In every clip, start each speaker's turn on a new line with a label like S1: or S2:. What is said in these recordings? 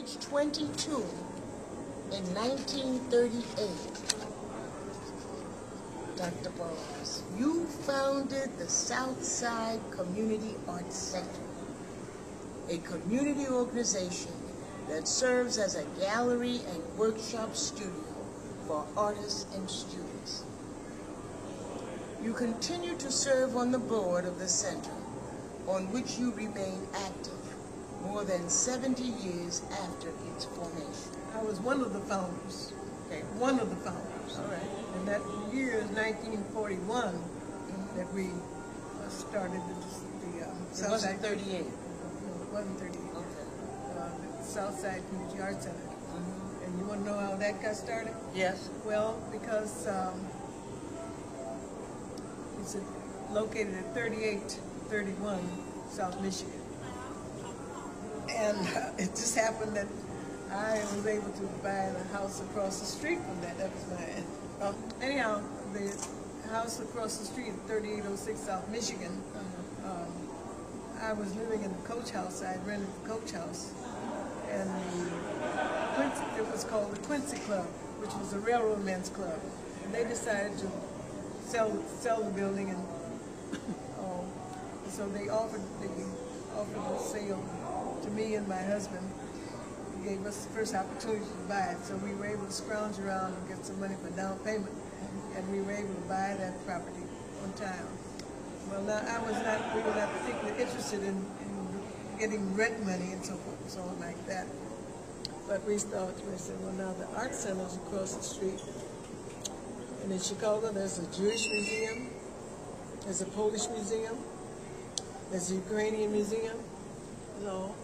S1: age 22 in 1938, Dr. Burroughs, you founded the Southside Community Arts Center, a community organization that serves as a gallery and workshop studio for artists and students. You continue to serve on the board of the center, on which you remain active more than 70 years after its formation.
S2: I was one of the founders.
S1: Okay.
S2: One of the founders.
S1: All right.
S2: And that year is 1941 that we started the
S1: It wasn't 38.
S2: No, it wasn't 38.
S1: Okay.
S2: The Southside Community Arts Center. And you want to know how that got started?
S1: Yes.
S2: Well, because it's located at 3831 South Michigan. And it just happened that I was able to buy the house across the street from that. That was mine. Anyhow, the house across the street, 3806 South Michigan, I was living in the coach house. I had rented the coach house. And it was called the Quincy Club, which was a railroad men's club. And they decided to sell the building, and so they offered the sale to me and my husband. He gave us the first opportunity to buy it, so we were able to scrounge around and get some money for down payment, and we were able to buy that property on time. Well, now we were not particularly interested in getting rent money and so forth and so on like that. But we said, well, now the art center's across the street. And in Chicago, there's a Jewish museum, there's a Polish museum, there's a Ukrainian museum. So,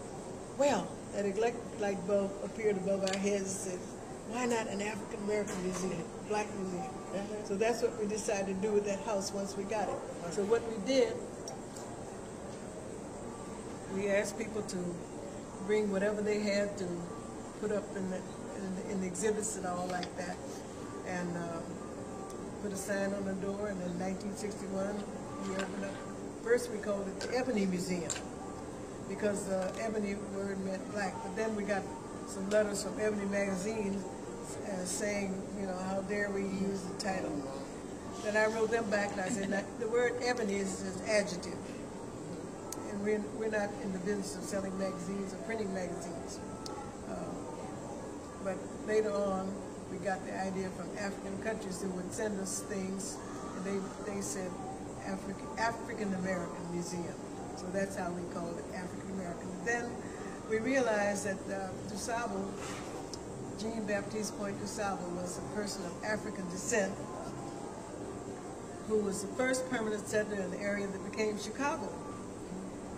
S2: well, that electric light bulb appeared above our heads and said, why not an African American museum, black museum? So that's what we decided to do with that house once we got it. So what we did, we asked people to bring whatever they had to put up in the exhibits and all like that, and put a sign on the door. And in 1961, we opened up. First, we called it the Ebony Museum because the ebony word meant black. But then we got some letters from Ebony magazine saying, you know, how dare we use the title. Then I wrote them back and I said, now, the word ebony is an adjective. And we're not in the business of selling magazines or printing magazines. But later on, we got the idea from African countries who would send us things, and they said African American Museum. So that's how we called it African American. Then we realized that DuSable, Jean-Baptiste Point DuSable, was a person of African descent who was the first permanent settler in the area that became Chicago.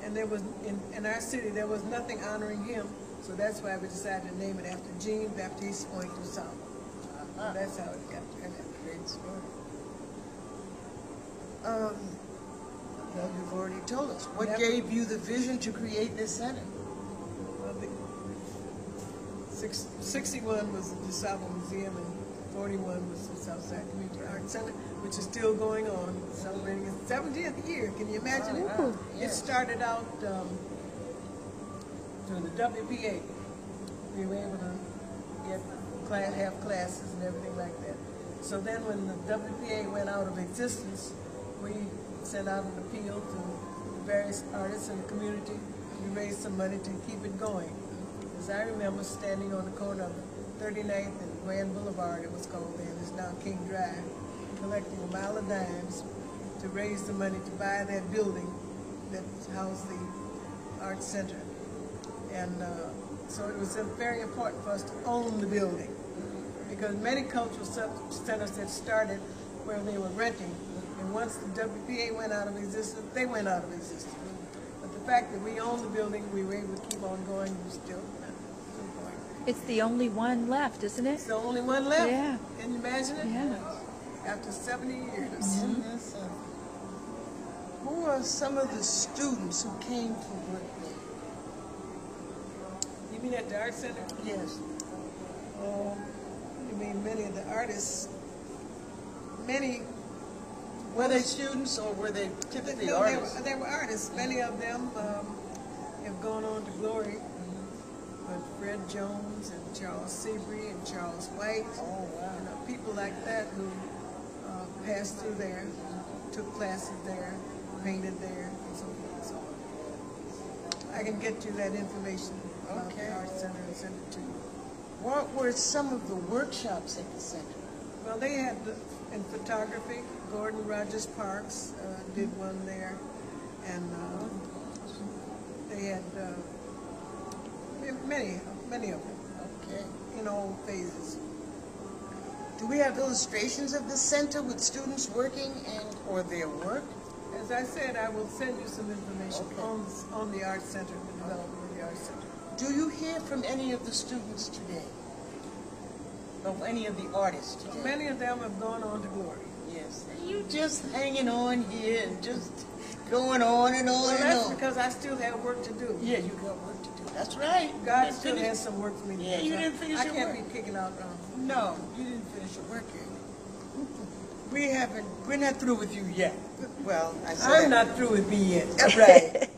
S2: And there was, in our city, there was nothing honoring him, so that's why we decided to name it after Jean-Baptiste Point DuSable. So that's how it got turned out.
S1: Great story. Well, you've already told us. What gave you the vision to create this center?
S2: Well, 61 was the DuSable Museum, and 41 was the Southside Community Arts Center, which is still going on, celebrating its 70th year. Can you imagine it?
S1: Wow.
S2: It started out during the WPA. We were able to have classes and everything like that. So then when the WPA went out of existence, we sent out an appeal to various artists in the community. We raised some money to keep it going. As I remember standing on the corner of 39th and Grand Boulevard, it was called then, it's now King Drive, collecting a mile of dimes to raise the money to buy that building that housed the Arts Center. And so it was very important for us to own the building, because many cultural centers had started where they were renting, and once the WPA went out of existence, they went out of existence. But the fact that we owned the building, we were able to keep on going, we're still going.
S3: It's the only one left, isn't it?
S2: It's the only one left.
S3: Yeah.
S2: Can you imagine it?
S3: Yeah.
S2: After 70 years.
S1: Mm-hmm. Yes, who are some of the students who came to work there?
S2: You mean at the Art Center?
S1: Yes.
S2: You mean many of the artists? Many.
S1: Were they students or were they typically
S2: No,
S1: artists?
S2: they were artists. Many of them have gone on to glory. But Fred Jones and Charles Seabury and Charles White.
S1: Oh, wow.
S2: You know, people like that who passed through there, took classes there, painted there, and so forth and so on. I can get you that information about
S1: Okay.
S2: the Art Center and send it to you.
S1: What were some of the workshops at the center?
S2: Well, they had in photography, Gordon Rogers Parks did one there, and they had many of them,
S1: Okay.
S2: in all phases.
S1: Do we have illustrations of the center with students working or their work?
S2: As I said, I will send you some information
S1: Okay.
S2: on the Art Center, the development of the Art Center.
S1: Do you hear from any of the students today? Of any of the artists today?
S2: Many of them have gone on to glory.
S1: Yes. You just hanging on here and just going on and on
S2: Well,
S1: and
S2: that's
S1: on.
S2: because I still have work to do.
S1: Yeah, you got work to do. That's right.
S2: God
S1: You
S2: still
S1: didn't
S2: has some work for me to do.
S1: Yeah, you didn't finish
S2: I
S1: your
S2: can't
S1: work.
S2: be kicking out.
S1: No, you didn't finish your work yet. We're not through with you yet. Well, I said
S2: I'm not through with me yet.
S1: Right.